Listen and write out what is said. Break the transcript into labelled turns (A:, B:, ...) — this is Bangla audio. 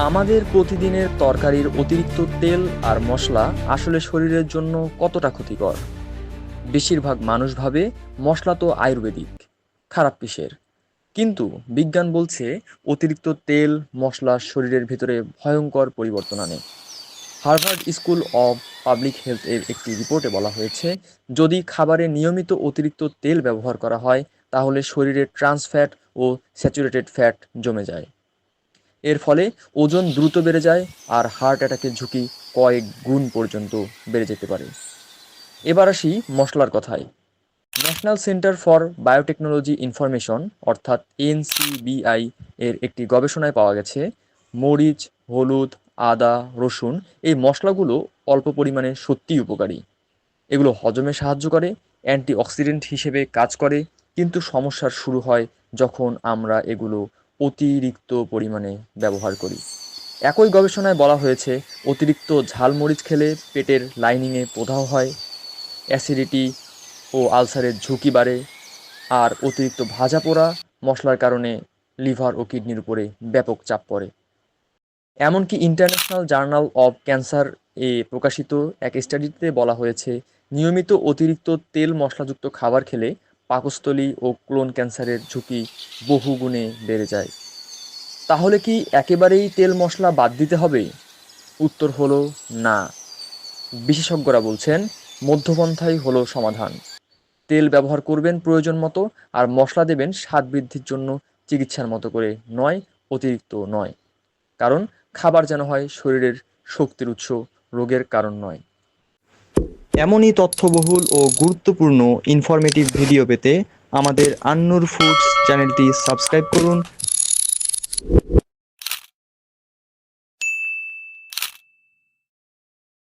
A: আমাদের প্রতিদিনের তরকারির অতিরিক্ত তেল আর মশলা আসলে শরীরের জন্য কতটা ক্ষতিকর? বেশিরভাগ মানুষ ভাবে মশলা তো আয়ুর্বেদিক, খারাপ কিসের? কিন্তু বিজ্ঞান বলছে অতিরিক্ত তেল মশলা শরীরের ভিতরে ভয়ঙ্কর পরিবর্তন আনে। Harvard school of public health এর একটি রিপোর্টে বলা হয়েছে, যদি খাবারে নিয়মিত অতিরিক্ত তেল ব্যবহার করা হয় তাহলে শরীরে ট্রান্স ফ্যাট ও স্যাচুরেটেড ফ্যাট জমে যায়। এর ফলে ওজন দ্রুত বেড়ে যায় আর হার্ট অ্যাটাকের ঝুঁকি কয়েক গুণ পর্যন্ত বেড়ে যেতে পারে। এবার আসি মশলার কথায়। National centre for biotechnology information অর্থাৎ এনসিবিআই এর একটি গবেষণায় পাওয়া গেছে, মরিচ, হলুদ, আদা, রসুন এই মশলাগুলো অল্প পরিমাণে সত্যিই উপকারী। এগুলো হজমে সাহায্য করে, অ্যান্টিঅক্সিডেন্ট হিসেবে কাজ করে, কিন্তু সমস্যার শুরু হয় যখন আমরা এগুলো অতিরিক্ত পরিমাণে ব্যবহার করি। একই গবেষণায় বলা হয়েছে, অতিরিক্ত ঝালমরিচ খেলে পেটের লাইনিংয়ে প্রদাহ হয়, অ্যাসিডিটি ও আলসারের ঝুঁকি বাড়ে, আর অতিরিক্ত ভাজা পোড়া মশলার কারণে লিভার ও কিডনির উপরে ব্যাপক চাপ পড়ে। এমনকি ইন্টারন্যাশনাল জার্নাল অব ক্যান্সার এ প্রকাশিত এক স্টাডিতে বলা হয়েছে, নিয়মিত অতিরিক্ত তেল মশলাযুক্ত খাবার খেলে পাকস্থলী ও কোলন ক্যান্সারের ঝুঁকি বহুগুণে বেড়ে যায়। তাহলে কি একেবারেই তেল মশলা বাদ দিতে হবে? উত্তর হলো না। বিশেষজ্ঞরা বলছেন মধ্যপন্থাই হলো সমাধান। তেল ব্যবহার করবেন প্রয়োজন মতো, আর মশলা দেবেন স্বাদ বৃদ্ধির জন্য, চিকিৎসার মতো করে নয়, অতিরিক্ত নয়। কারণ খাবার যেন হয় শরীরের শক্তির উৎস, রোগের কারণ নয়। এমনই তথ্যবহুল ও গুরুত্বপূর্ণ ইনফরমেটিভ ভিডিও পেতে আমাদের আন্নুর ফুডস চ্যানেলটি সাবস্ক্রাইব করুন